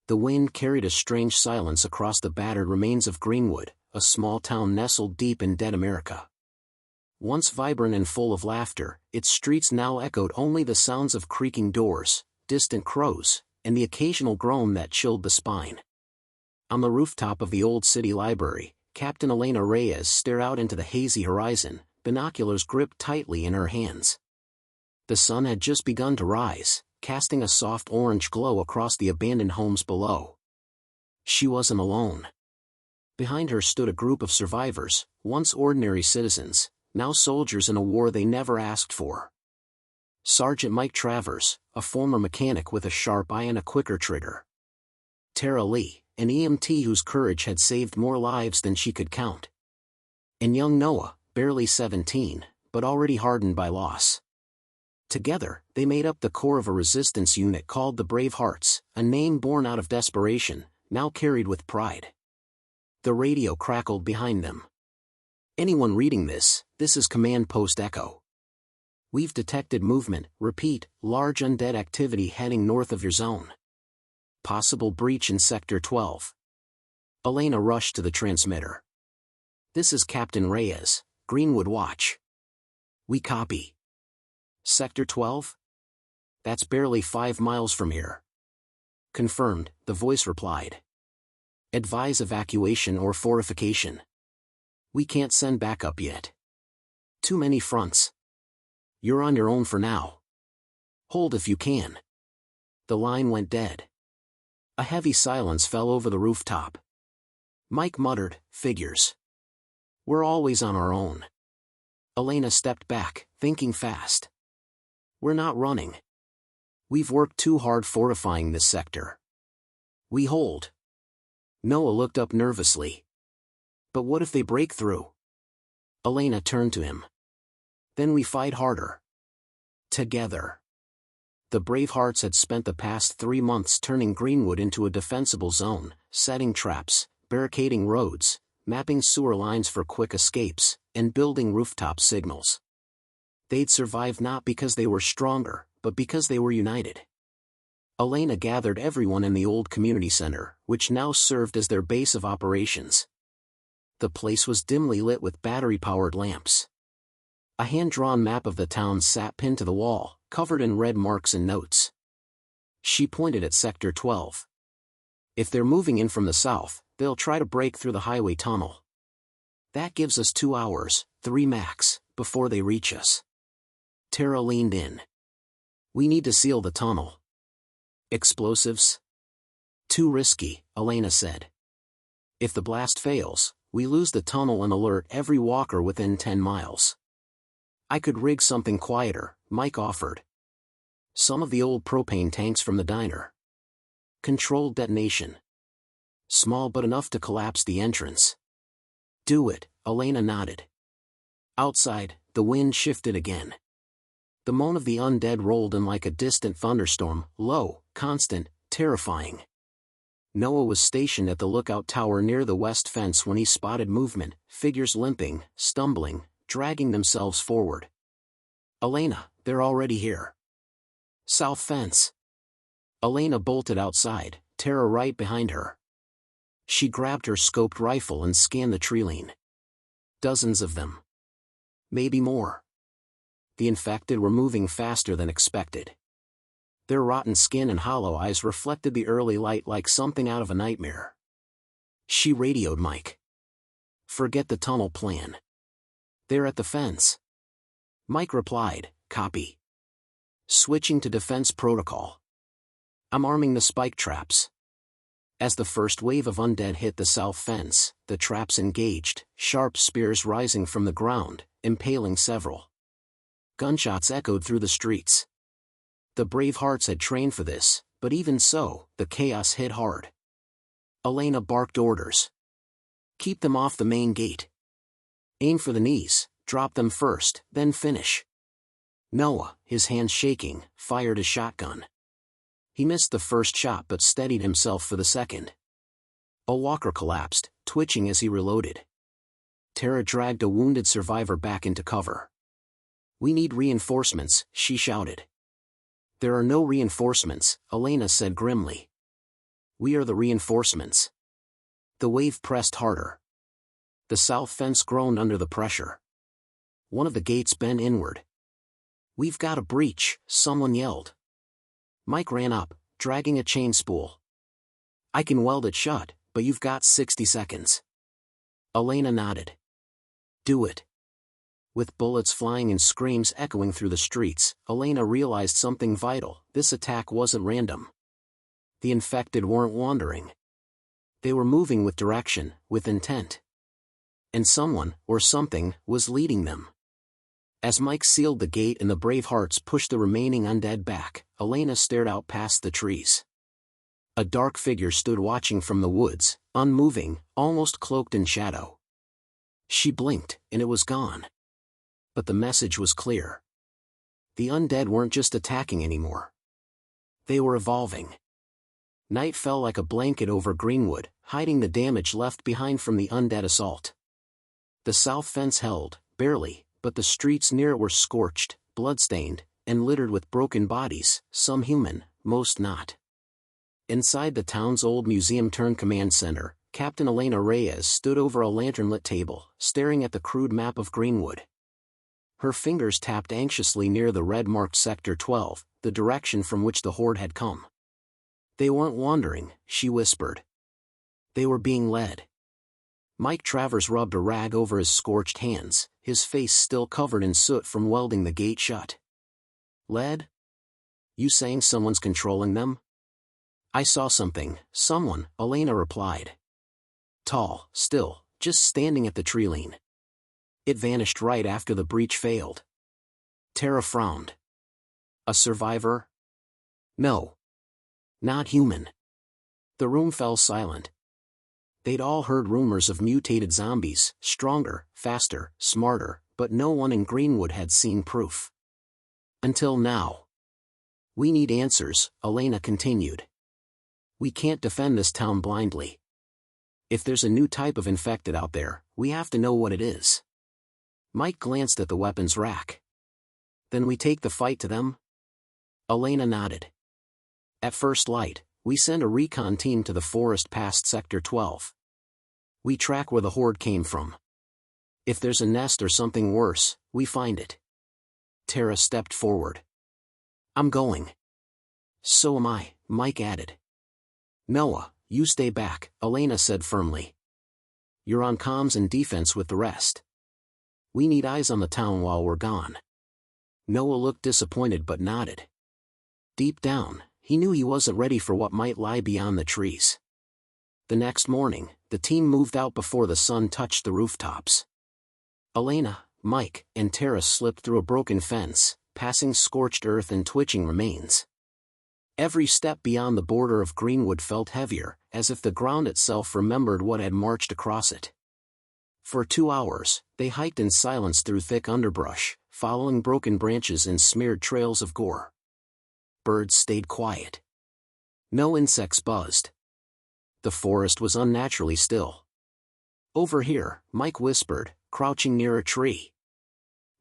The wind carried a strange silence across the battered remains of Greenwood, a small town nestled deep in dead America. Once vibrant and full of laughter, its streets now echoed only the sounds of creaking doors, distant crows, and the occasional groan that chilled the spine. On the rooftop of the old city library, Captain Elena Reyes stared out into the hazy horizon, binoculars gripped tightly in her hands. The sun had just begun to rise, casting a soft orange glow across the abandoned homes below. She wasn't alone. Behind her stood a group of survivors, once ordinary citizens, now soldiers in a war they never asked for. Sergeant Mike Travers, a former mechanic with a sharp eye and a quicker trigger. Tara Lee, an EMT whose courage had saved more lives than she could count. And young Noah, barely 17, but already hardened by loss. Together, they made up the core of a resistance unit called the Brave Hearts, a name born out of desperation, now carried with pride. The radio crackled behind them. Anyone reading this is Command Post Echo. We've detected movement, repeat, large undead activity heading north of your zone. Possible breach in Sector 12. Elena rushed to the transmitter. This is Captain Reyes, Greenwood Watch. We copy. Sector 12? That's barely 5 miles from here. Confirmed, the voice replied. Advise evacuation or fortification. We can't send backup yet. Too many fronts. You're on your own for now. Hold if you can. The line went dead. A heavy silence fell over the rooftop. Mike muttered, figures. We're always on our own. Elena stepped back, thinking fast. We're not running. We've worked too hard fortifying this sector. We hold. Noah looked up nervously. But what if they break through? Elena turned to him. Then we fight harder. Together. The Bravehearts had spent the past 3 months turning Greenwood into a defensible zone, setting traps, barricading roads, mapping sewer lines for quick escapes, and building rooftop signals. They'd survived not because they were stronger, but because they were united. Elena gathered everyone in the old community center, which now served as their base of operations. The place was dimly lit with battery-powered lamps. A hand-drawn map of the town sat pinned to the wall, covered in red marks and notes. She pointed at Sector 12. If they're moving in from the south, they'll try to break through the highway tunnel. That gives us 2 hours, 3 max, before they reach us. Tara leaned in. We need to seal the tunnel. Explosives? Too risky, Elena said. If the blast fails, we lose the tunnel and alert every walker within 10 miles. I could rig something quieter, Mike offered. Some of the old propane tanks from the diner. Controlled detonation. Small but enough to collapse the entrance. Do it, Elena nodded. Outside, the wind shifted again. The moan of the undead rolled in like a distant thunderstorm, low, constant, terrifying. Noah was stationed at the lookout tower near the west fence when he spotted movement, figures limping, stumbling, dragging themselves forward. Elena, they're already here. South fence. Elena bolted outside, Tara right behind her. She grabbed her scoped rifle and scanned the treeline. Dozens of them. Maybe more. The infected were moving faster than expected. Their rotten skin and hollow eyes reflected the early light like something out of a nightmare. She radioed Mike. Forget the tunnel plan. They're at the fence. Mike replied, copy. Switching to defense protocol. I'm arming the spike traps. As the first wave of undead hit the south fence, the traps engaged, sharp spears rising from the ground, impaling several. Gunshots echoed through the streets. The brave hearts had trained for this, but even so, the chaos hit hard. Elena barked orders. Keep them off the main gate. Aim for the knees, drop them first, then finish. Noah, his hands shaking, fired his shotgun. He missed the first shot but steadied himself for the second. A walker collapsed, twitching as he reloaded. Tara dragged a wounded survivor back into cover. We need reinforcements, she shouted. There are no reinforcements, Elena said grimly. We are the reinforcements. The wave pressed harder. The south fence groaned under the pressure. One of the gates bent inward. "We've got a breach," someone yelled. Mike ran up, dragging a chain spool. "I can weld it shut, but you've got 60 seconds. Elena nodded. "Do it." With bullets flying and screams echoing through the streets, Elena realized something vital: this attack wasn't random. The infected weren't wandering. They were moving with direction, with intent. And someone, or something, was leading them. As Mike sealed the gate and the brave hearts pushed the remaining undead back, Elena stared out past the trees. A dark figure stood watching from the woods, unmoving, almost cloaked in shadow. She blinked, and it was gone. But the message was clear. The undead weren't just attacking anymore. They were evolving. Night fell like a blanket over Greenwood, hiding the damage left behind from the undead assault. The south fence held, barely, but the streets near it were scorched, blood-stained, and littered with broken bodies, some human, most not. Inside the town's old museum-turned-command center, Captain Elena Reyes stood over a lantern-lit table, staring at the crude map of Greenwood. Her fingers tapped anxiously near the red-marked Sector 12, the direction from which the horde had come. "They weren't wandering," she whispered. "They were being led." Mike Travers rubbed a rag over his scorched hands, his face still covered in soot from welding the gate shut. "Led? You saying someone's controlling them?" "I saw something, someone," Elena replied. "Tall, still, just standing at the tree line. It vanished right after the breach failed." Tara frowned. "A survivor?" "No. Not human." The room fell silent. They'd all heard rumors of mutated zombies, stronger, faster, smarter, but no one in Greenwood had seen proof. Until now. "We need answers," Elena continued. "We can't defend this town blindly. If there's a new type of infected out there, we have to know what it is." Mike glanced at the weapons rack. "Then we take the fight to them?" Elena nodded. "At first light, we send a recon team to the forest past Sector 12. We track where the horde came from. If there's a nest or something worse, we find it." Tara stepped forward. "I'm going." "So am I," Mike added. "Noah, you stay back," Elena said firmly. "You're on comms and defense with the rest. We need eyes on the town while we're gone." Noah looked disappointed but nodded. Deep down, he knew he wasn't ready for what might lie beyond the trees. The next morning, the team moved out before the sun touched the rooftops. Elena, Mike, and Tara slipped through a broken fence, passing scorched earth and twitching remains. Every step beyond the border of Greenwood felt heavier, as if the ground itself remembered what had marched across it. For 2 hours, they hiked in silence through thick underbrush, following broken branches and smeared trails of gore. Birds stayed quiet. No insects buzzed. The forest was unnaturally still. "Over here," Mike whispered, crouching near a tree.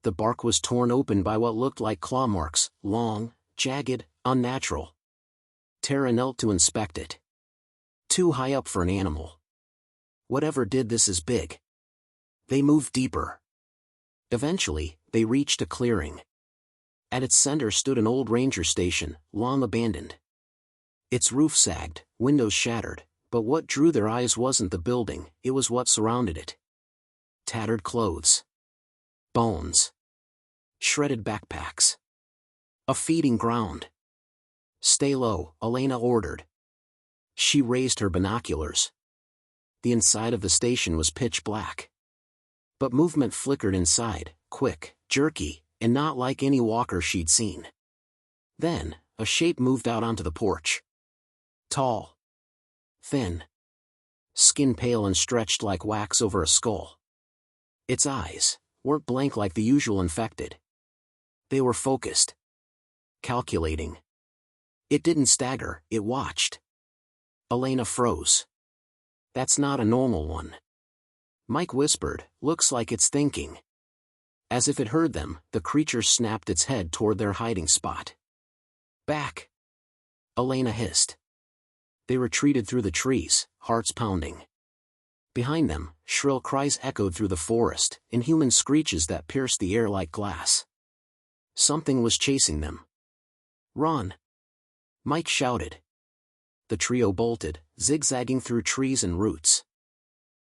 The bark was torn open by what looked like claw marks, long, jagged, unnatural. Tara knelt to inspect it. Too high up for an animal. Whatever did this is big. They moved deeper. Eventually, they reached a clearing. At its center stood an old ranger station, long abandoned. Its roof sagged, windows shattered, but what drew their eyes wasn't the building, it was what surrounded it. Tattered clothes. Bones. Shredded backpacks. A feeding ground. "Stay low," Elena ordered. She raised her binoculars. The inside of the station was pitch black. But movement flickered inside, quick, jerky, and not like any walker she'd seen. Then, a shape moved out onto the porch. Tall. Thin. Skin pale and stretched like wax over a skull. Its eyes weren't blank like the usual infected. They were focused. Calculating. It didn't stagger, it watched. Elena froze. "That's not a normal one." Mike whispered, "Looks like it's thinking." As if it heard them, the creature snapped its head toward their hiding spot. "Back!" Elena hissed. They retreated through the trees, hearts pounding. Behind them, shrill cries echoed through the forest, inhuman screeches that pierced the air like glass. Something was chasing them. "Run!" Mike shouted. The trio bolted, zigzagging through trees and roots.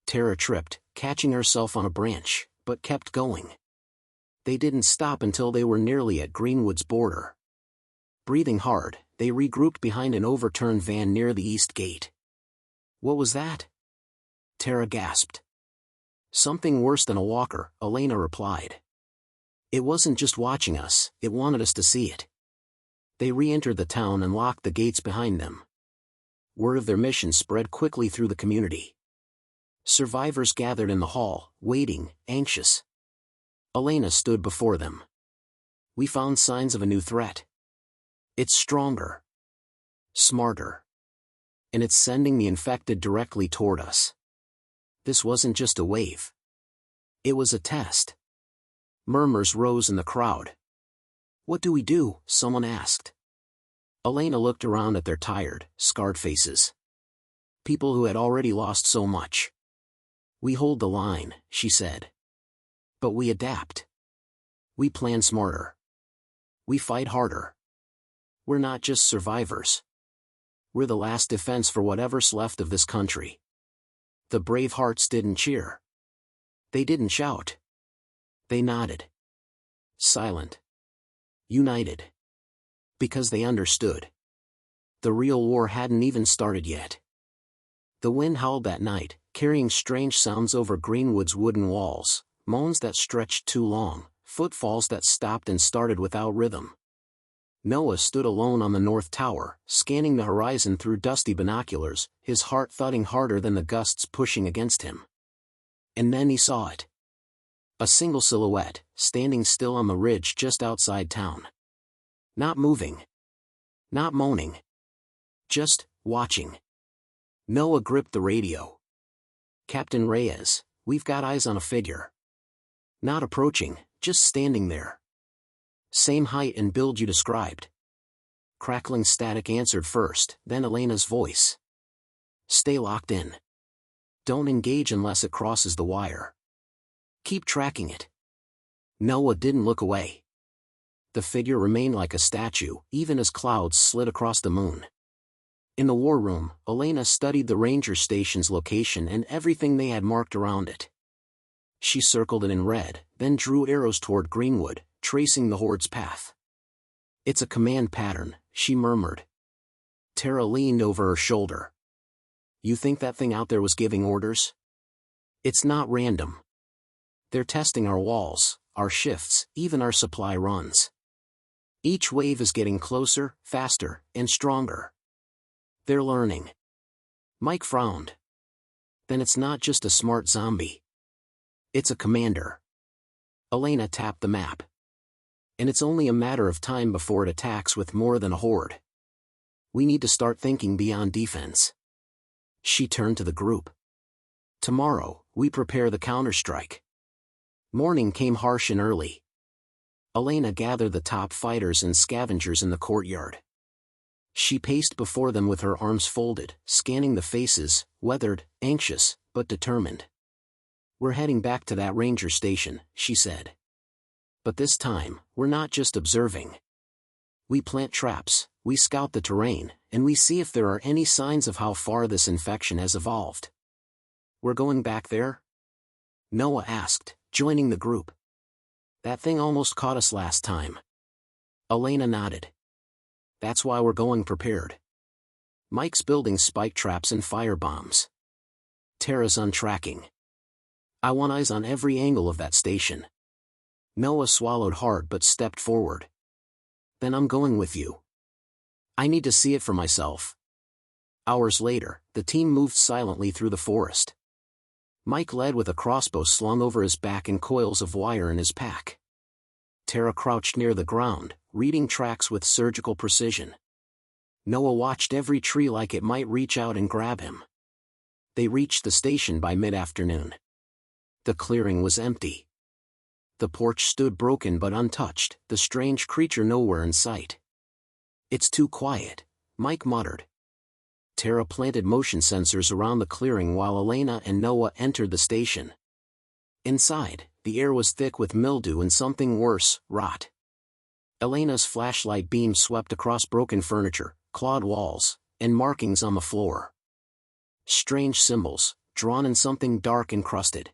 Tara tripped, catching herself on a branch, but kept going. They didn't stop until they were nearly at Greenwood's border. Breathing hard, they regrouped behind an overturned van near the east gate. "What was that?" Tara gasped. "Something worse than a walker," Elena replied. "It wasn't just watching us, it wanted us to see it." They re-entered the town and locked the gates behind them. Word of their mission spread quickly through the community. Survivors gathered in the hall, waiting, anxious. Elena stood before them. "We found signs of a new threat. It's stronger. Smarter. And it's sending the infected directly toward us." This wasn't just a wave. It was a test. Murmurs rose in the crowd. "What do we do?" someone asked. Elena looked around at their tired, scarred faces. People who had already lost so much. "We hold the line," she said. "But we adapt. We plan smarter. We fight harder. We're not just survivors. We're the last defense for whatever's left of this country." The brave hearts didn't cheer. They didn't shout. They nodded. Silent. United. Because they understood. The real war hadn't even started yet. The wind howled that night, carrying strange sounds over Greenwood's wooden walls, moans that stretched too long, footfalls that stopped and started without rhythm. Noah stood alone on the north tower, scanning the horizon through dusty binoculars, his heart thudding harder than the gusts pushing against him. And then he saw it. A single silhouette, standing still on the ridge just outside town. Not moving. Not moaning. Just watching. Noah gripped the radio. "Captain Reyes, we've got eyes on a figure. Not approaching, just standing there. Same height and build you described." Crackling static answered first, then Elena's voice. "Stay locked in. Don't engage unless it crosses the wire. Keep tracking it." Noah didn't look away. The figure remained like a statue, even as clouds slid across the moon. In the war room, Elena studied the ranger station's location and everything they had marked around it. She circled it in red, then drew arrows toward Greenwood, tracing the horde's path. "It's a command pattern," she murmured. Tara leaned over her shoulder. "You think that thing out there was giving orders? It's not random. They're testing our walls, our shifts, even our supply runs. Each wave is getting closer, faster, and stronger. They're learning." Mike frowned. "Then it's not just a smart zombie. It's a commander." Elena tapped the map. "And it's only a matter of time before it attacks with more than a horde. We need to start thinking beyond defense." She turned to the group. "Tomorrow, we prepare the counterstrike." Morning came harsh and early. Elena gathered the top fighters and scavengers in the courtyard. She paced before them with her arms folded, scanning the faces, weathered, anxious, but determined. "We're heading back to that ranger station," she said. "But this time, we're not just observing. We plant traps, we scout the terrain, and we see if there are any signs of how far this infection has evolved." "We're going back there?" Noah asked, joining the group. "That thing almost caught us last time." Elena nodded. "That's why we're going prepared. Mike's building spike traps and firebombs. Tara's untracking. I want eyes on every angle of that station." Noah swallowed hard but stepped forward. "Then I'm going with you. I need to see it for myself." Hours later, the team moved silently through the forest. Mike led with a crossbow slung over his back and coils of wire in his pack. Tara crouched near the ground, reading tracks with surgical precision. Noah watched every tree like it might reach out and grab him. They reached the station by mid-afternoon. The clearing was empty. The porch stood broken but untouched, the strange creature nowhere in sight. "It's too quiet," Mike muttered. Tara planted motion sensors around the clearing while Elena and Noah entered the station. Inside, the air was thick with mildew and something worse, rot. Elena's flashlight beam swept across broken furniture, clawed walls, and markings on the floor. Strange symbols, drawn in something dark and crusted.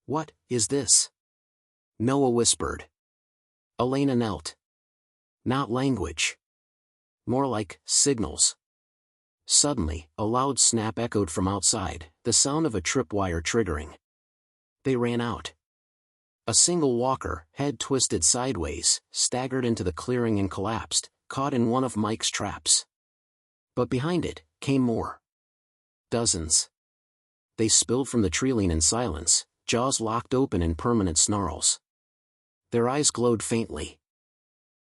"What is this?" Noah whispered. Elena knelt. Not language. More like signals. Suddenly, a loud snap echoed from outside, the sound of a tripwire triggering. They ran out. A single walker, head twisted sideways, staggered into the clearing and collapsed, caught in one of Mike's traps. But behind it, came more. Dozens. They spilled from the treeline in silence, jaws locked open in permanent snarls. Their eyes glowed faintly.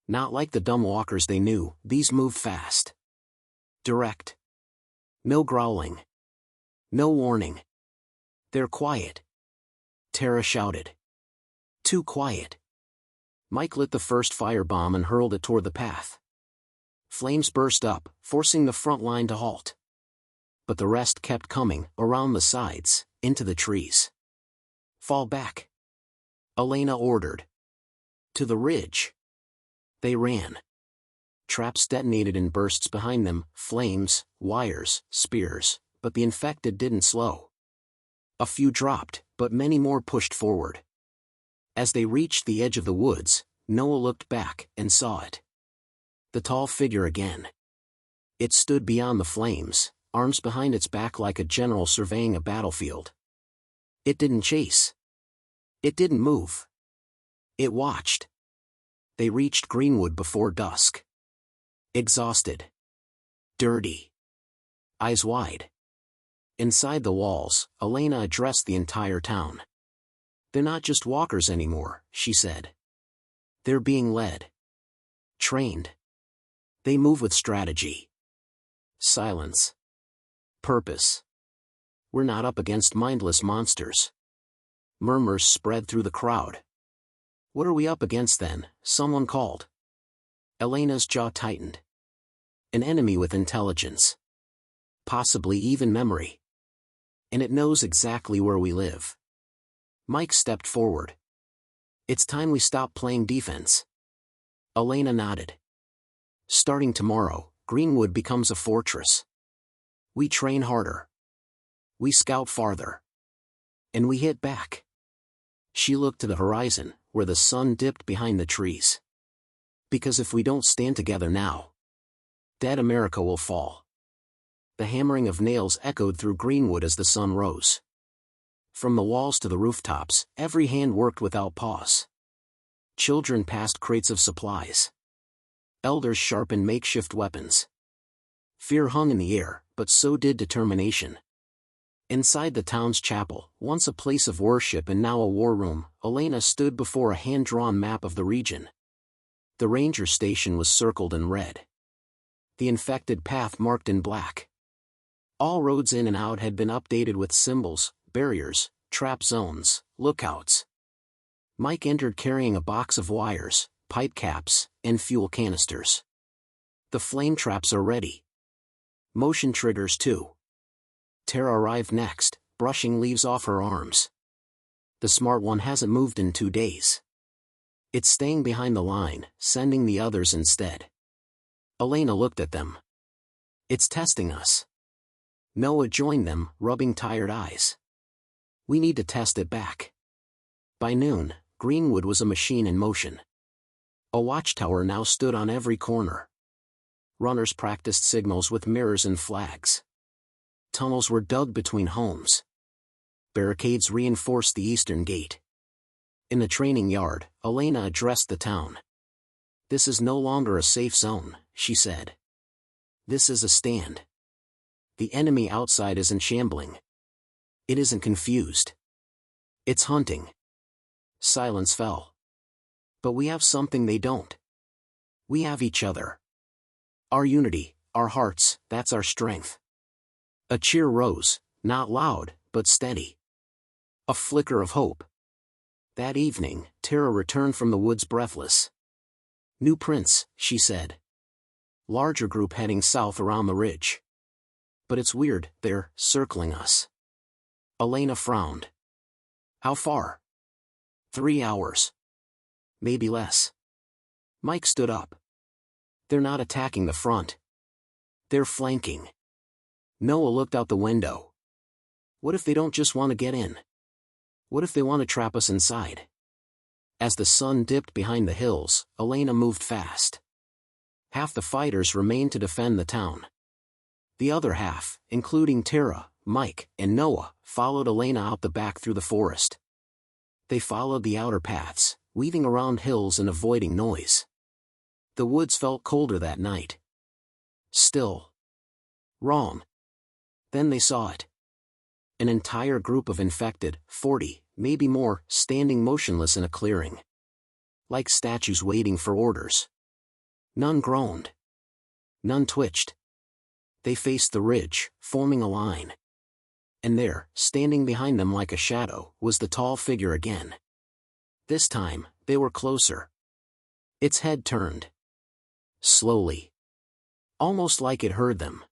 Not like the dumb walkers they knew, these moved fast. Direct. No growling. No warning. "They're quiet," Tara shouted. "Too quiet." Mike lit the first firebomb and hurled it toward the path. Flames burst up, forcing the front line to halt. But the rest kept coming, around the sides, into the trees. "Fall back," Elena ordered. "To the ridge." They ran. Traps detonated in bursts behind them, flames, wires, spears, but the infected didn't slow. A few dropped, but many more pushed forward. As they reached the edge of the woods, Noah looked back and saw it. The tall figure again. It stood beyond the flames, arms behind its back like a general surveying a battlefield. It didn't chase. It didn't move. It watched. They reached Greenwood before dusk. Exhausted. Dirty. Eyes wide. Inside the walls, Elena addressed the entire town. "They're not just walkers anymore," she said. "They're being led. Trained. They move with strategy. Silence. Purpose. We're not up against mindless monsters." Murmurs spread through the crowd. "What are we up against then?" someone called. Elena's jaw tightened. "An enemy with intelligence. Possibly even memory. And it knows exactly where we live." Mike stepped forward. "It's time we stop playing defense." Elena nodded. "Starting tomorrow, Greenwood becomes a fortress. We train harder. We scout farther. And we hit back." She looked to the horizon, where the sun dipped behind the trees. "Because if we don't stand together now, dead America will fall." The hammering of nails echoed through Greenwood as the sun rose. From the walls to the rooftops, every hand worked without pause. Children passed crates of supplies. Elders sharpened makeshift weapons. Fear hung in the air, but so did determination. Inside the town's chapel, once a place of worship and now a war room, Elena stood before a hand-drawn map of the region. The ranger station was circled in red. The infected path marked in black. All roads in and out had been updated with symbols, barriers, trap zones, lookouts. Mike entered carrying a box of wires, pipe caps, and fuel canisters. "The flame traps are ready. Motion triggers too." Tara arrived next, brushing leaves off her arms. "The smart one hasn't moved in 2 days. It's staying behind the line, sending the others instead." Elena looked at them. "It's testing us." Noah joined them, rubbing tired eyes. "We need to test it back." By noon, Greenwood was a machine in motion. A watchtower now stood on every corner. Runners practiced signals with mirrors and flags. Tunnels were dug between homes. Barricades reinforced the eastern gate. In the training yard, Elena addressed the town. "This is no longer a safe zone," she said. "This is a stand. The enemy outside isn't shambling. It isn't confused. It's hunting." Silence fell. "But we have something they don't. We have each other. Our unity, our hearts, that's our strength." A cheer rose, not loud, but steady. A flicker of hope. That evening, Tara returned from the woods breathless. "New prints," she said. "Larger group heading south around the ridge." But it's weird, they're circling us. Elena frowned. How far? 3 hours. Maybe less. Mike stood up. They're not attacking the front. They're flanking. Noah looked out the window. What if they don't just want to get in? What if they want to trap us inside? As the sun dipped behind the hills, Elena moved fast. Half the fighters remained to defend the town. The other half, including Tara, Mike, and Noah, followed Elena out the back through the forest. They followed the outer paths, weaving around hills and avoiding noise. The woods felt colder that night. Still. Wrong. Then they saw it. An entire group of infected, 40, maybe more, standing motionless in a clearing. Like statues waiting for orders. None groaned. None twitched. They faced the ridge, forming a line. And there, standing behind them like a shadow, was the tall figure again. This time, they were closer. Its head turned. Slowly. Almost like it heard them.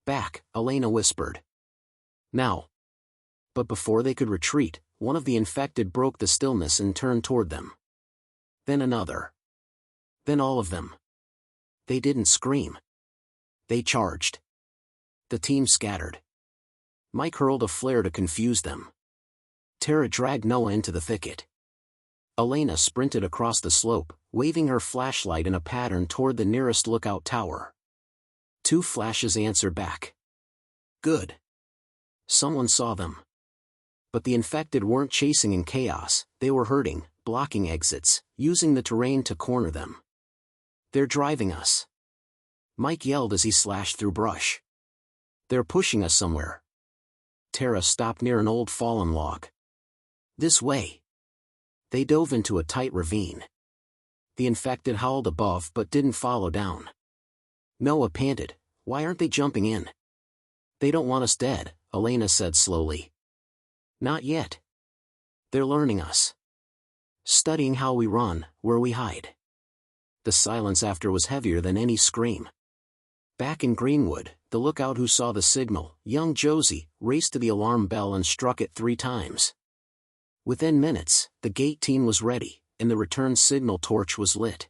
Back, Elena whispered. Now. But before they could retreat, one of the infected broke the stillness and turned toward them. Then another. Then all of them. They didn't scream. They charged. The team scattered. Mike hurled a flare to confuse them. Tara dragged Noah into the thicket. Elena sprinted across the slope, waving her flashlight in a pattern toward the nearest lookout tower. 2 flashes answered back. Good. Someone saw them. But the infected weren't chasing in chaos, they were herding, blocking exits, using the terrain to corner them. They're driving us. Mike yelled as he slashed through brush. They're pushing us somewhere. Tara stopped near an old fallen log. This way. They dove into a tight ravine. The infected howled above but didn't follow down. Noah panted, why aren't they jumping in? They don't want us dead, Elena said slowly. Not yet. They're learning us. Studying how we run, where we hide. The silence after was heavier than any scream. Back in Greenwood, the lookout who saw the signal, young Josie, raced to the alarm bell and struck it 3 times. Within minutes, the gate team was ready, and the return signal torch was lit.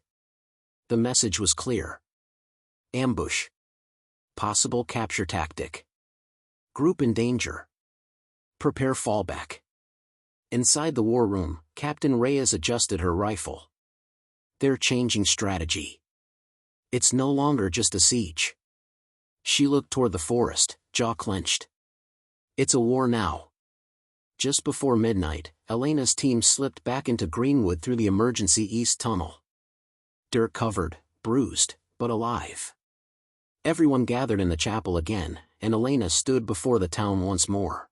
The message was clear. Ambush. Possible capture tactic. Group in danger. Prepare fallback. Inside the war room, Captain Reyes adjusted her rifle. They're changing strategy. It's no longer just a siege. She looked toward the forest, jaw clenched. It's a war now. Just before midnight, Elena's team slipped back into Greenwood through the emergency east tunnel. Dirt-covered, bruised, but alive. Everyone gathered in the chapel again, and Elena stood before the town once more.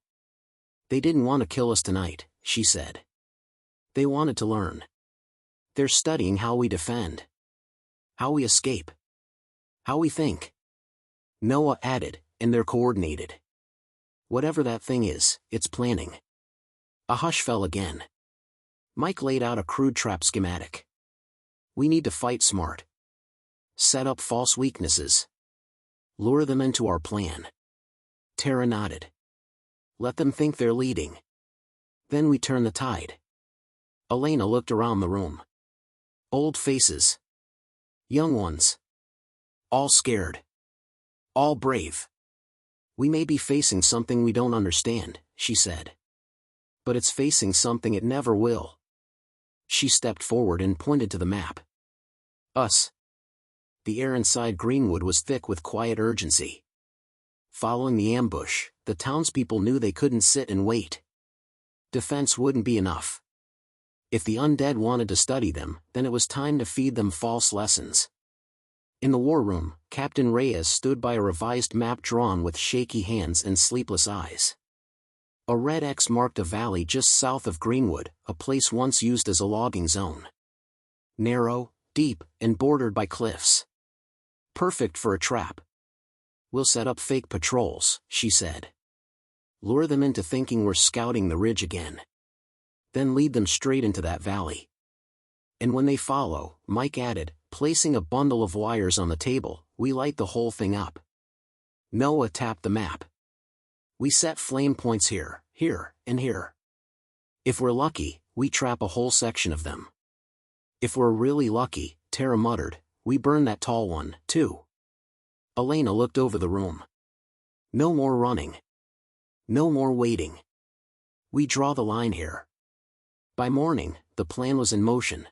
They didn't want to kill us tonight, she said. They wanted to learn. They're studying how we defend. How we escape. How we think. Noah added, and they're coordinated. Whatever that thing is, it's planning. A hush fell again. Mike laid out a crude trap schematic. We need to fight smart. Set up false weaknesses. Lure them into our plan. Tara nodded. Let them think they're leading. Then we turn the tide. Elena looked around the room. Old faces. Young ones. All scared. All brave. We may be facing something we don't understand, she said. But it's facing something it never will. She stepped forward and pointed to the map. Us. The air inside Greenwood was thick with quiet urgency. Following the ambush, the townspeople knew they couldn't sit and wait. Defense wouldn't be enough. If the undead wanted to study them, then it was time to feed them false lessons. In the war room, Captain Reyes stood by a revised map drawn with shaky hands and sleepless eyes. A red X marked a valley just south of Greenwood, a place once used as a logging zone. Narrow, deep, and bordered by cliffs. Perfect for a trap. We'll set up fake patrols, she said. Lure them into thinking we're scouting the ridge again. Then lead them straight into that valley. And when they follow, Mike added, placing a bundle of wires on the table, we light the whole thing up. Noah tapped the map. We set flame points here, here, and here. If we're lucky, we trap a whole section of them. If we're really lucky, Tara muttered, we burn that tall one, too. Elena looked over the room. No more running. No more waiting. We draw the line here. By morning, the plan was in motion.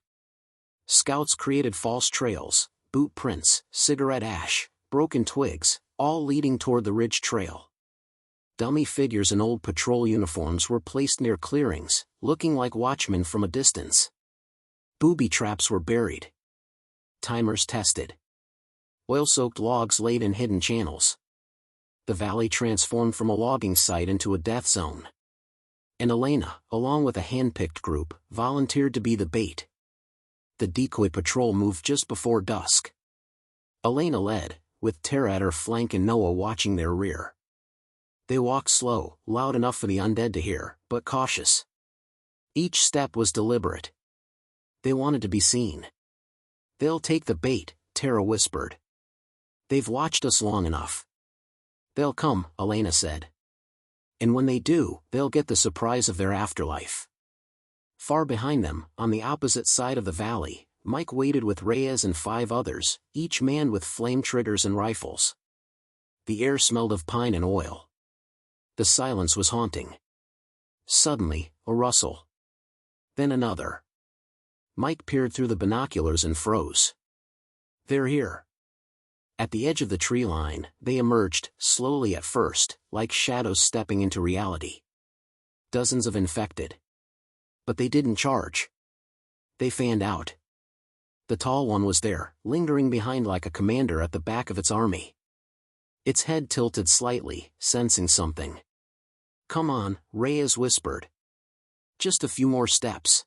Scouts created false trails, boot prints, cigarette ash, broken twigs, all leading toward the ridge trail. Dummy figures in old patrol uniforms were placed near clearings, looking like watchmen from a distance. Booby traps were buried. Timers tested. Oil-soaked logs laid in hidden channels. The valley transformed from a logging site into a death zone. And Elena, along with a hand-picked group, volunteered to be the bait. The decoy patrol moved just before dusk. Elena led, with Tara at her flank and Noah watching their rear. They walked slow, loud enough for the undead to hear, but cautious. Each step was deliberate. They wanted to be seen. They'll take the bait, Tara whispered. They've watched us long enough. They'll come, Elena said. And when they do, they'll get the surprise of their afterlife. Far behind them, on the opposite side of the valley, Mike waited with Reyes and 5 others, each manned with flame triggers and rifles. The air smelled of pine and oil. The silence was haunting. Suddenly, a rustle. Then another. Mike peered through the binoculars and froze. They're here. At the edge of the tree line, they emerged, slowly at first, like shadows stepping into reality. Dozens of infected. But they didn't charge. They fanned out. The tall one was there, lingering behind like a commander at the back of its army. Its head tilted slightly, sensing something. Come on, Reyes whispered. Just a few more steps.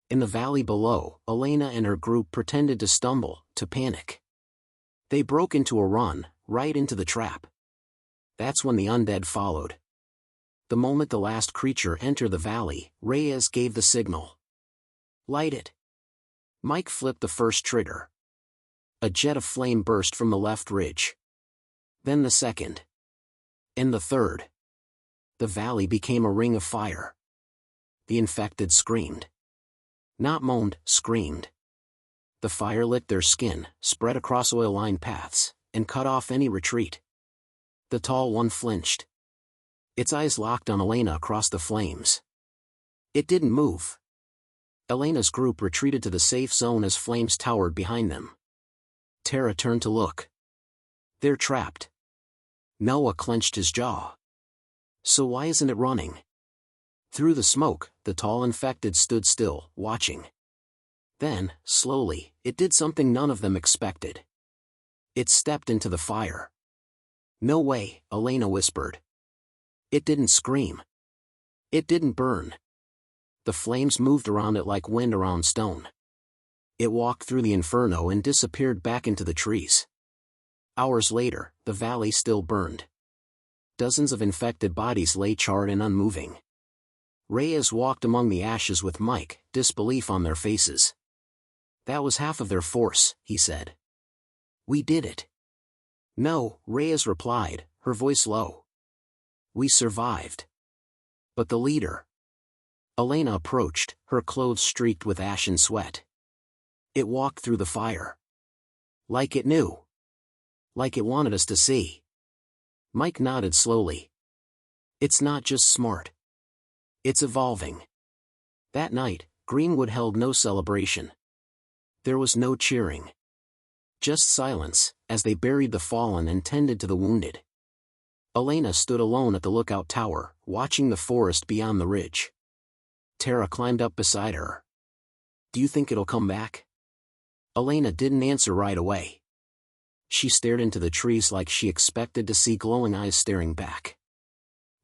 In the valley below, Elena and her group pretended to stumble, to panic. They broke into a run, right into the trap. That's when the undead followed. The moment the last creature entered the valley, Reyes gave the signal. Light it. Mike flipped the first trigger. A jet of flame burst from the left ridge. Then the second. And the third. The valley became a ring of fire. The infected screamed. Not moaned, screamed. The fire lit their skin, spread across oil-lined paths, and cut off any retreat. The tall one flinched. Its eyes locked on Elena across the flames. It didn't move. Elena's group retreated to the safe zone as flames towered behind them. Tara turned to look. They're trapped. Noah clenched his jaw. So why isn't it running? Through the smoke, the tall infected stood still, watching. Then, slowly, it did something none of them expected. It stepped into the fire. No way, Elena whispered. It didn't scream. It didn't burn. The flames moved around it like wind around stone. It walked through the inferno and disappeared back into the trees. Hours later, the valley still burned. Dozens of infected bodies lay charred and unmoving. Reyes walked among the ashes with Mike, disbelief on their faces. That was half of their force, he said. We did it. No, Reyes replied, her voice low. We survived. But the leader. Elena approached, her clothes streaked with ash and sweat. It walked through the fire. Like it knew. Like it wanted us to see. Mike nodded slowly. It's not just smart. It's evolving. That night, Greenwood held no celebration. There was no cheering. Just silence, as they buried the fallen and tended to the wounded. Elena stood alone at the lookout tower, watching the forest beyond the ridge. Tara climbed up beside her. Do you think it'll come back? Elena didn't answer right away. She stared into the trees like she expected to see glowing eyes staring back.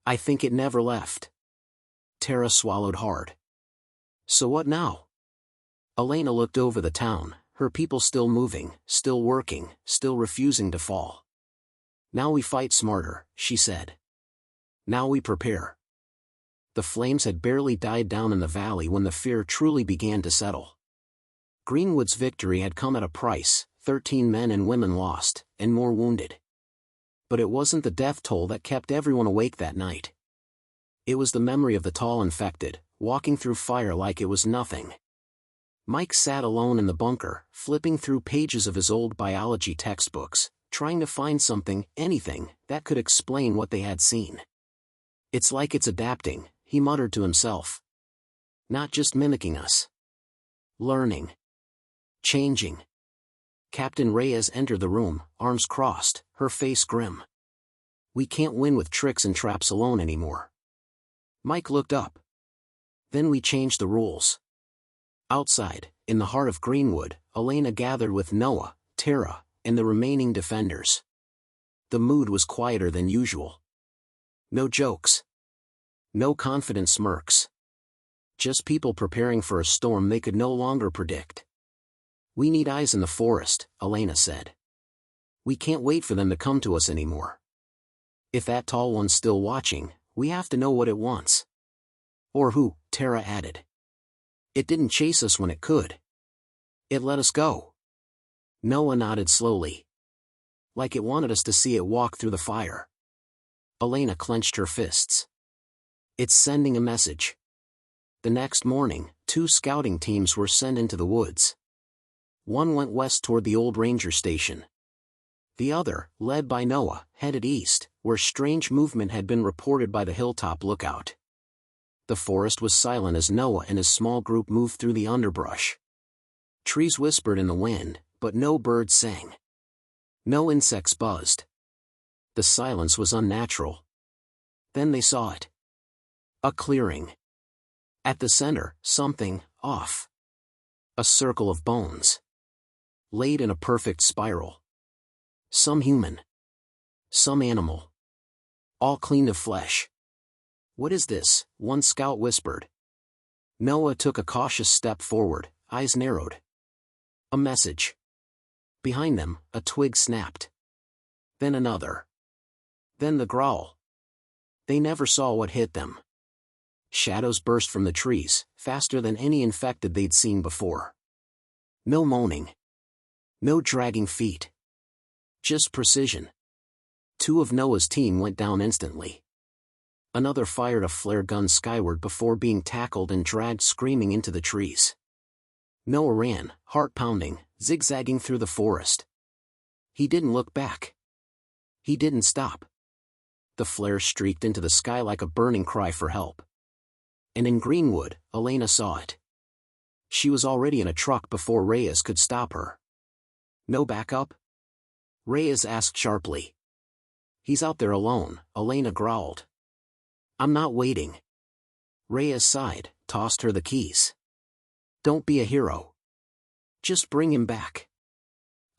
I think it never left. Tara swallowed hard. So what now? Elena looked over the town, her people still moving, still working, still refusing to fall. Now we fight smarter, she said. Now we prepare. The flames had barely died down in the valley when the fear truly began to settle. Greenwood's victory had come at a price, 13 men and women lost, and more wounded. But it wasn't the death toll that kept everyone awake that night. It was the memory of the tall infected, walking through fire like it was nothing. Mike sat alone in the bunker, flipping through pages of his old biology textbooks, trying to find something, anything, that could explain what they had seen. It's like it's adapting, he muttered to himself. Not just mimicking us. Learning. Changing. Captain Reyes entered the room, arms crossed, her face grim. We can't win with tricks and traps alone anymore. Mike looked up. Then we changed the rules. Outside, in the heart of Greenwood, Elena gathered with Noah, Tara, and the remaining defenders. The mood was quieter than usual. No jokes. No confident smirks. Just people preparing for a storm they could no longer predict. We need eyes in the forest, Elena said. We can't wait for them to come to us anymore. If that tall one's still watching, we have to know what it wants. Or who, Tara added. It didn't chase us when it could. It let us go. Noah nodded slowly. Like it wanted us to see it walk through the fire. Elena clenched her fists. It's sending a message. The next morning, 2 scouting teams were sent into the woods. One went west toward the old ranger station. The other, led by Noah, headed east, where strange movement had been reported by the hilltop lookout. The forest was silent as Noah and his small group moved through the underbrush. Trees whispered in the wind, but no birds sang. No insects buzzed. The silence was unnatural. Then they saw it. A clearing. At the center, something off. A circle of bones. Laid in a perfect spiral. Some human. Some animal. All clean of flesh. What is this? One scout whispered. Noah took a cautious step forward, eyes narrowed. A message. Behind them, a twig snapped. Then another. Then the growl. They never saw what hit them. Shadows burst from the trees, faster than any infected they'd seen before. No moaning. No dragging feet. Just precision. 2 of Noah's team went down instantly. Another fired a flare gun skyward before being tackled and dragged screaming into the trees. Noah ran, heart pounding, zigzagging through the forest. He didn't look back. He didn't stop. The flare streaked into the sky like a burning cry for help. And in Greenwood, Elena saw it. She was already in a truck before Reyes could stop her. No backup? Reyes asked sharply. He's out there alone, Elena growled. I'm not waiting. Reyes sighed, tossed her the keys. Don't be a hero. Just bring him back.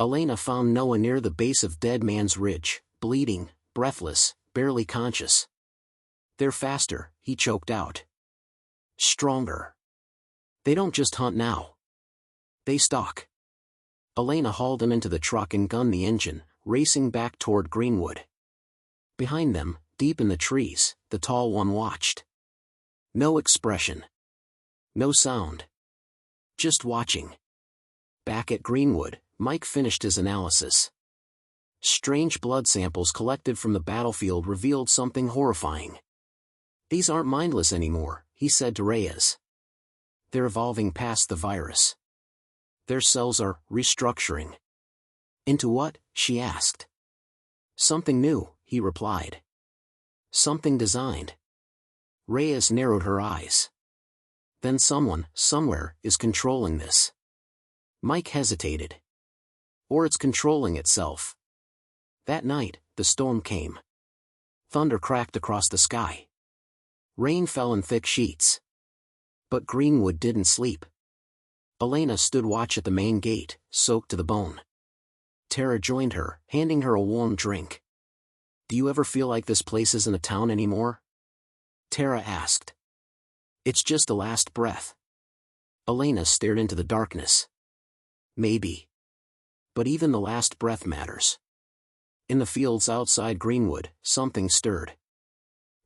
Elena found Noah near the base of Dead Man's Ridge, bleeding, breathless, barely conscious. They're faster, he choked out. Stronger. They don't just hunt now. They stalk. Elena hauled him into the truck and gunned the engine, racing back toward Greenwood. Behind them, deep in the trees, the tall one watched. No expression. No sound. Just watching. Back at Greenwood, Mike finished his analysis. Strange blood samples collected from the battlefield revealed something horrifying. These aren't mindless anymore, he said to Reyes. They're evolving past the virus. Their cells are restructuring. Into what? She asked. Something new, he replied. Something designed. Reyes narrowed her eyes. Then someone, somewhere, is controlling this. Mike hesitated. Or it's controlling itself. That night, the storm came. Thunder cracked across the sky. Rain fell in thick sheets. But Greenwood didn't sleep. Elena stood watch at the main gate, soaked to the bone. Tara joined her, handing her a warm drink. Do you ever feel like this place isn't a town anymore? Tara asked. It's just a last breath. Elena stared into the darkness. Maybe. But even the last breath matters. In the fields outside Greenwood, something stirred.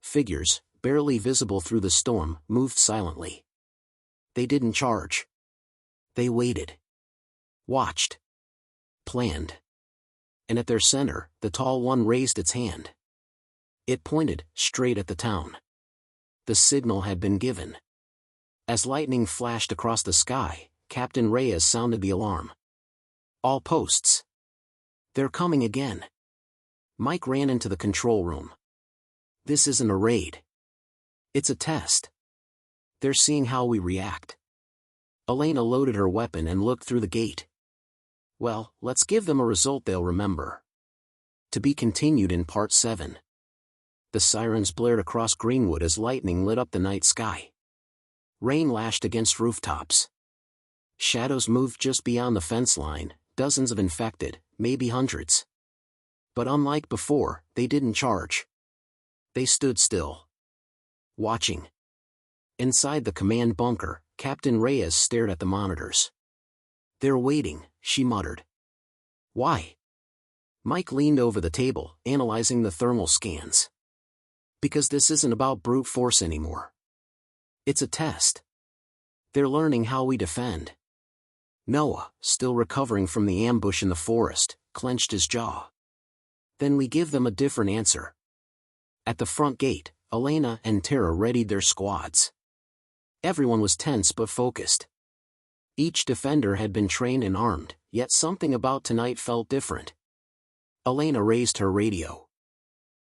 Figures, barely visible through the storm, moved silently. They didn't charge. They waited. Watched. Planned. And at their center, the tall one raised its hand. It pointed straight at the town. The signal had been given. As lightning flashed across the sky, Captain Reyes sounded the alarm. All posts. They're coming again. Mike ran into the control room. This isn't a raid. It's a test. They're seeing how we react. Elena loaded her weapon and looked through the gate. Well, let's give them a result they'll remember. To be continued in Part 7. The sirens blared across Greenwood as lightning lit up the night sky. Rain lashed against rooftops. Shadows moved just beyond the fence line, dozens of infected, maybe hundreds. But unlike before, they didn't charge. They stood still. Watching. Inside the command bunker, Captain Reyes stared at the monitors. They're waiting, she muttered. Why? Mike leaned over the table, analyzing the thermal scans. Because this isn't about brute force anymore. It's a test. They're learning how we defend. Noah, still recovering from the ambush in the forest, clenched his jaw. Then we give them a different answer. At the front gate, Elena and Tara readied their squads. Everyone was tense but focused. Each defender had been trained and armed, yet something about tonight felt different. Elena raised her radio.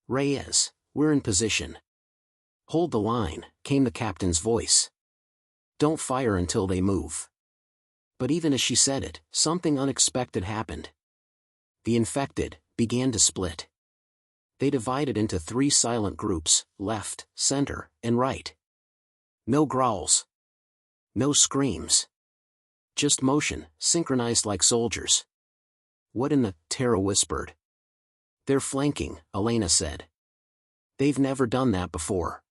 Reyes, we're in position. Hold the line, came the captain's voice. Don't fire until they move. But even as she said it, something unexpected happened. The infected began to split. They divided into 3 silent groups, left, center, and right. No growls. No screams. Just motion, synchronized like soldiers. What in the, Tara whispered. They're flanking, Elena said. They've never done that before.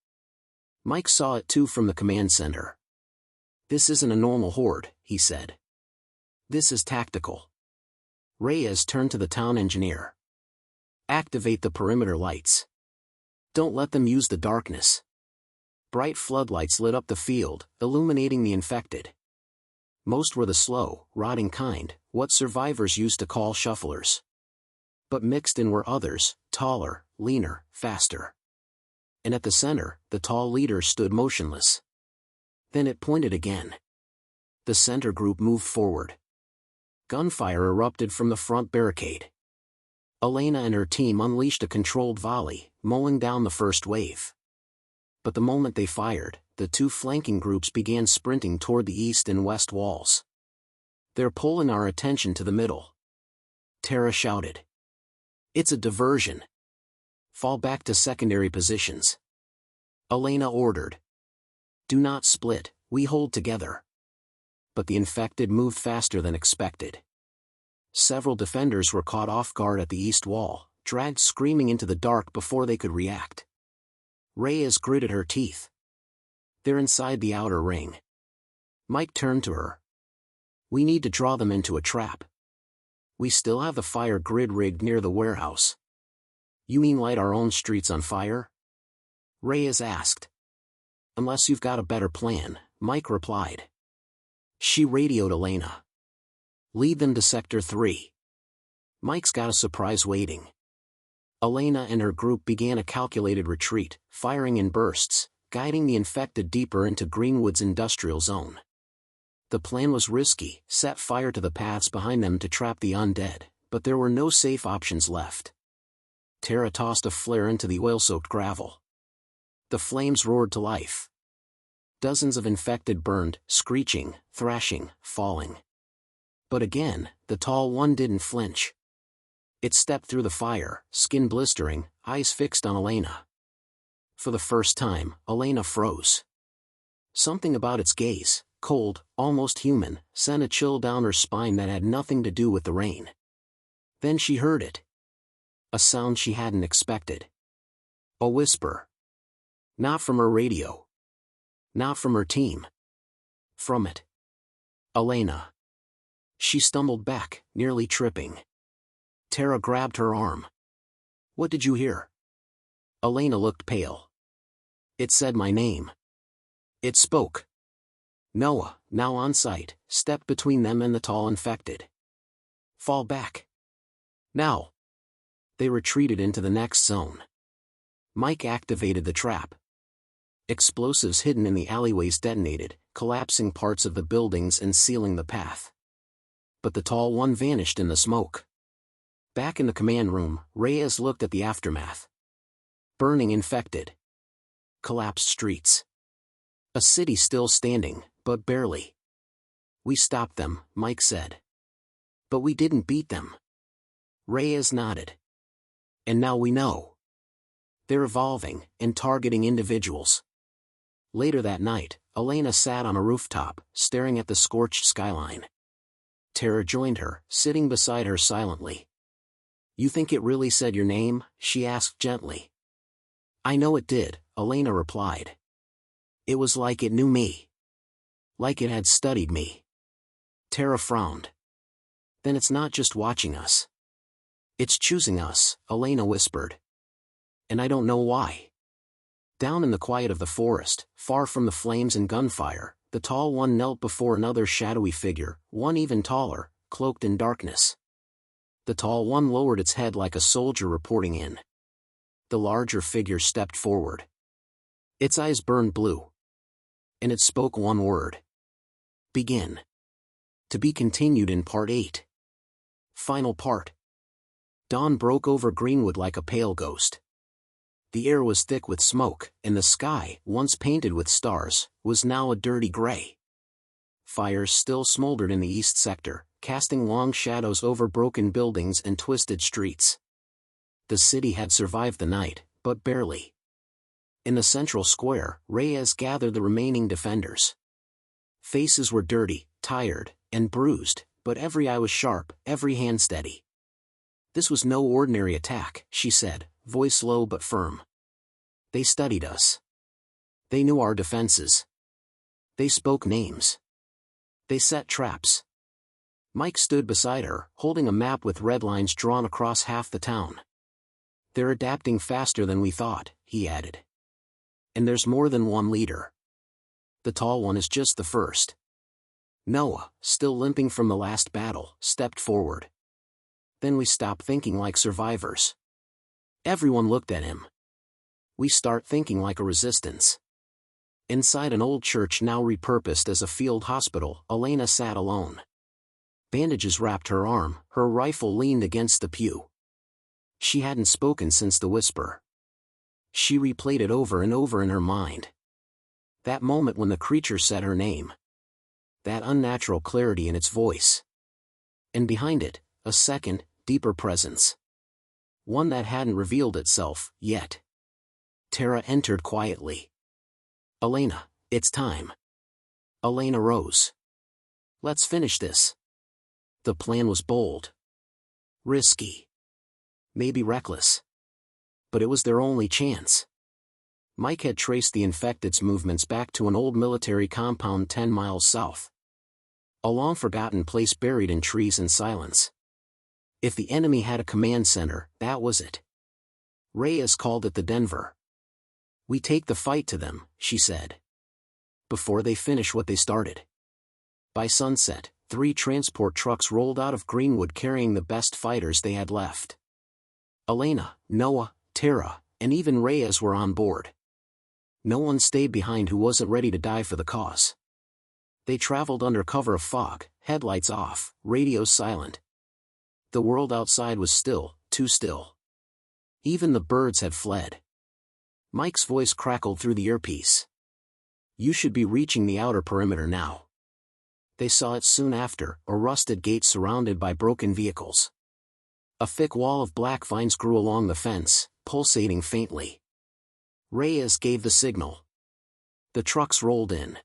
Mike saw it too from the command center. This isn't a normal horde, he said. This is tactical. Reyes turned to the town engineer. Activate the perimeter lights. Don't let them use the darkness. Bright floodlights lit up the field, illuminating the infected. Most were the slow, rotting kind, what survivors used to call shufflers. But mixed in were others, taller, leaner, faster. And at the center, the tall leader stood motionless. Then it pointed again. The center group moved forward. Gunfire erupted from the front barricade. Elena and her team unleashed a controlled volley, mowing down the first wave. But the moment they fired, the 2 flanking groups began sprinting toward the east and west walls. They're pulling our attention to the middle. Tara shouted. It's a diversion. Fall back to secondary positions. Elena ordered. Do not split, we hold together. But the infected moved faster than expected. Several defenders were caught off guard at the east wall, dragged screaming into the dark before they could react. Reyes gritted her teeth. They're inside the outer ring. Mike turned to her. We need to draw them into a trap. We still have the fire grid rigged near the warehouse. You mean light our own streets on fire? Reyes asked. Unless you've got a better plan, Mike replied. She radioed Elena. Lead them to Sector 3. Mike's got a surprise waiting. Elena and her group began a calculated retreat, firing in bursts, guiding the infected deeper into Greenwood's industrial zone. The plan was risky, set fire to the paths behind them to trap the undead, but there were no safe options left. Tara tossed a flare into the oil-soaked gravel. The flames roared to life. Dozens of infected burned, screeching, thrashing, falling. But again, the tall one didn't flinch. It stepped through the fire, skin blistering, eyes fixed on Elena. For the first time, Elena froze. Something about its gaze, cold, almost human, sent a chill down her spine that had nothing to do with the rain. Then she heard it. A sound she hadn't expected. A whisper. Not from her radio. Not from her team. From it. Elena. She stumbled back, nearly tripping. Tara grabbed her arm. What did you hear? Elena looked pale. It said my name. It spoke. Noah, now on site, stepped between them and the tall infected. Fall back. Now. They retreated into the next zone. Mike activated the trap. Explosives hidden in the alleyways detonated, collapsing parts of the buildings and sealing the path. But the tall one vanished in the smoke. Back in the command room, Reyes looked at the aftermath. Burning infected. Collapsed streets. A city still standing, but barely. "We stopped them," Mike said. "But we didn't beat them." Reyes nodded. "And now we know. They're evolving, and targeting individuals." Later that night, Elena sat on a rooftop, staring at the scorched skyline. Tara joined her, sitting beside her silently. "You think it really said your name?" she asked gently. "I know it did," Elena replied. "It was like it knew me. Like it had studied me." Tara frowned. "Then it's not just watching us. It's choosing us," Elena whispered. "And I don't know why." Down in the quiet of the forest, far from the flames and gunfire, the tall one knelt before another shadowy figure, one even taller, cloaked in darkness. The tall one lowered its head like a soldier reporting in. The larger figure stepped forward. Its eyes burned blue. And it spoke one word. "Begin." To be continued in Part 8. Final part. Dawn broke over Greenwood like a pale ghost. The air was thick with smoke, and the sky, once painted with stars, was now a dirty gray. Fires still smoldered in the east sector, casting long shadows over broken buildings and twisted streets. The city had survived the night, but barely. In the central square, Reyes gathered the remaining defenders. Faces were dirty, tired, and bruised, but every eye was sharp, every hand steady. "This was no ordinary attack," she said, voice low but firm. "They studied us. They knew our defenses. They spoke names. They set traps." Mike stood beside her, holding a map with red lines drawn across half the town. "They're adapting faster than we thought," he added. "And there's more than one leader. The tall one is just the first." Noah, still limping from the last battle, stepped forward. "Then we stop thinking like survivors." Everyone looked at him. "We start thinking like a resistance." Inside an old church now repurposed as a field hospital, Elena sat alone. Bandages wrapped her arm, her rifle leaned against the pew. She hadn't spoken since the whisper. She replayed it over and over in her mind. That moment when the creature said her name. That unnatural clarity in its voice. And behind it, a second, deeper presence. One that hadn't revealed itself, yet. Tara entered quietly. "Elena, it's time." Elena rose. "Let's finish this." The plan was bold. Risky. Maybe reckless. But it was their only chance. Mike had traced the infected's movements back to an old military compound 10 miles south. A long-forgotten place buried in trees and silence. If the enemy had a command center, that was it. Reyes called it the Denver. "We take the fight to them," she said. "Before they finish what they started." By sunset, 3 transport trucks rolled out of Greenwood carrying the best fighters they had left. Elena, Noah, Tara, and even Reyes were on board. No one stayed behind who wasn't ready to die for the cause. They traveled under cover of fog, headlights off, radios silent. The world outside was still, too still. Even the birds had fled. Mike's voice crackled through the earpiece. "You should be reaching the outer perimeter now." They saw it soon after, a rusted gate surrounded by broken vehicles. A thick wall of black vines grew along the fence, pulsating faintly. Reyes gave the signal. The trucks rolled in.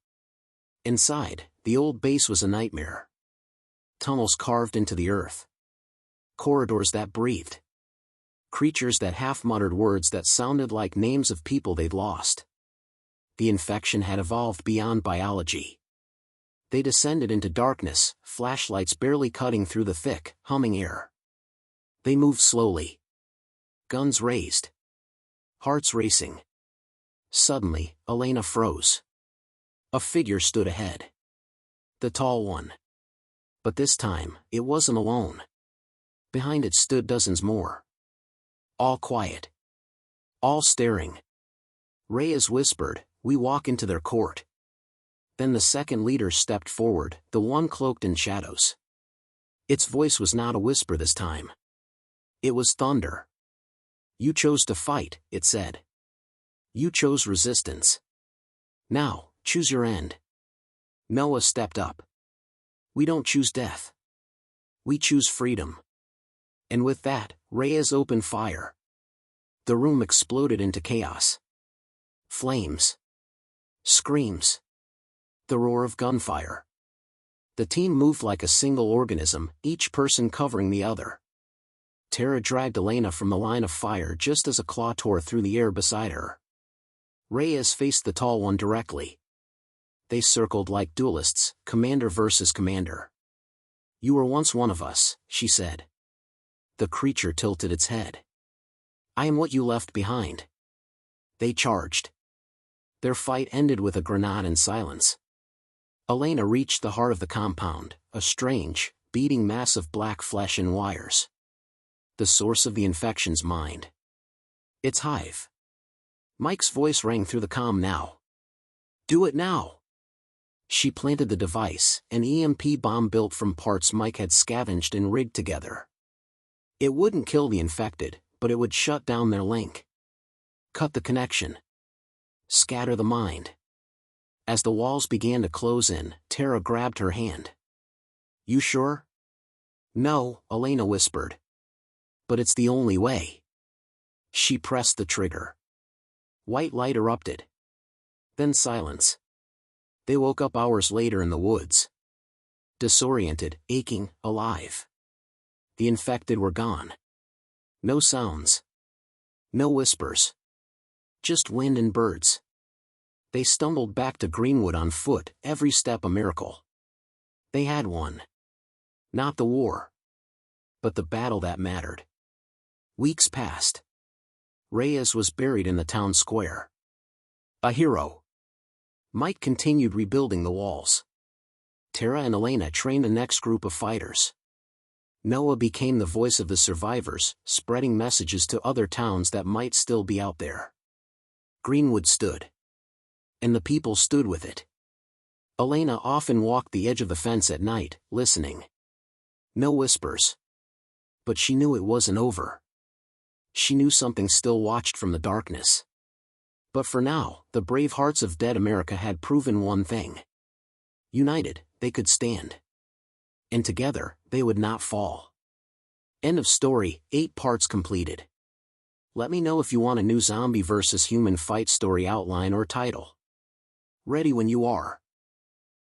Inside, the old base was a nightmare. Tunnels carved into the earth. Corridors that breathed. Creatures that half-muttered words that sounded like names of people they'd lost. The infection had evolved beyond biology. They descended into darkness, flashlights barely cutting through the thick, humming air. They moved slowly. Guns raised. Hearts racing. Suddenly, Elena froze. A figure stood ahead. The tall one. But this time, it wasn't alone. Behind it stood dozens more. All quiet. All staring. Reyes whispered, "We walk into their court." Then the second leader stepped forward, the one cloaked in shadows. Its voice was not a whisper this time. It was thunder. "You chose to fight," it said. "You chose resistance. Now, choose your end." Noah stepped up. "We don't choose death. We choose freedom." And with that, Reyes opened fire. The room exploded into chaos. Flames. Screams. The roar of gunfire. The team moved like a single organism, each person covering the other. Tara dragged Elena from the line of fire just as a claw tore through the air beside her. Reyes faced the tall one directly. They circled like duelists, commander versus commander. "You were once one of us," she said. The creature tilted its head. "I am what you left behind." They charged. Their fight ended with a grenade and silence. Elena reached the heart of the compound, a strange, beating mass of black flesh and wires. The source of the infection's mind. Its hive. Mike's voice rang through the comm now. "Do it now." She planted the device, an EMP bomb built from parts Mike had scavenged and rigged together. It wouldn't kill the infected, but it would shut down their link. Cut the connection. Scatter the mind. As the walls began to close in, Tara grabbed her hand. "You sure?" "No," Elena whispered. "But it's the only way." She pressed the trigger. White light erupted. Then silence. They woke up hours later in the woods. Disoriented, aching, alive. The infected were gone. No sounds. No whispers. Just wind and birds. They stumbled back to Greenwood on foot, every step a miracle. They had won. Not the war. But the battle that mattered. Weeks passed. Reyes was buried in the town square. A hero. Mike continued rebuilding the walls. Tara and Elena trained the next group of fighters. Noah became the voice of the survivors, spreading messages to other towns that might still be out there. Greenwood stood. And the people stood with it. Elena often walked the edge of the fence at night, listening. No whispers. But she knew it wasn't over. She knew something still watched from the darkness. But for now, the brave hearts of dead America had proven one thing. United, they could stand. And together, they would not fall. End of story, 8 parts completed. Let me know if you want a new zombie versus human fight story outline or title. Ready when you are.